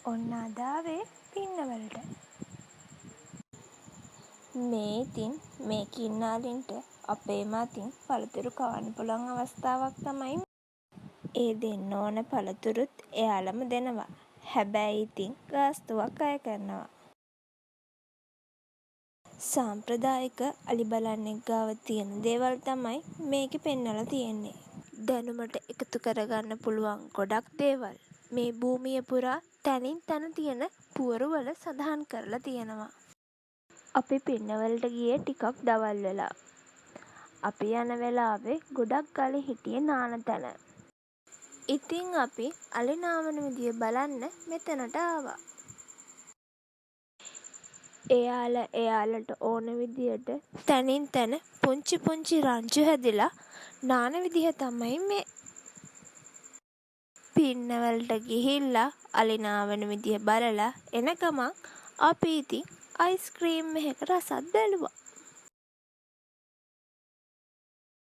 ඔන්න අද ආවේ පින්නවලට. මේ ඉතින් මේ කින්නාලින්ට අපේම අතින් පළතුරු කවන්න පුළුවන් අවස්ථාවක් තමයි. ඒ දෙන්න ඕන පළතුරුත් එයාලම දෙනවා. හැබැයි ඉතින් ගාස්තුවක් අය කරනවා. සාම්ප්‍රදායික අලි බලන්නෙක් ගාව තියෙන දේවල් තමයි මේකේ පෙන්නලා තියෙන්නේ. දැනුමට එකතු කරගන්න පුළුවන් ගොඩක් දේවල් මේ භූමිය පුරා තැනින් තැන තියෙන පුවරුවල සඳහන් කරලා තියෙනවා. අපි පින්නවලට ගියේ ටිකක් දවල් වෙලා. අපි යන වෙලාවේ ගොඩක් අලි හිටියේ නාන තැන. ඉතින් අපි අලි නාවන විදිය බලන්න මෙතනට ආවා. එයාලට ඕන විදියට තැනින් තැන පුංචි පුංචි රංචු හැදිලා නාන විදිහ තමයි මේ. පින්නවලට ගිහිල්ලා අලි නාවන විදිය බලලා එන ගමන් අපි ඉතින් අයිස්ක්‍රීම් එකක රසත් බැලුවා.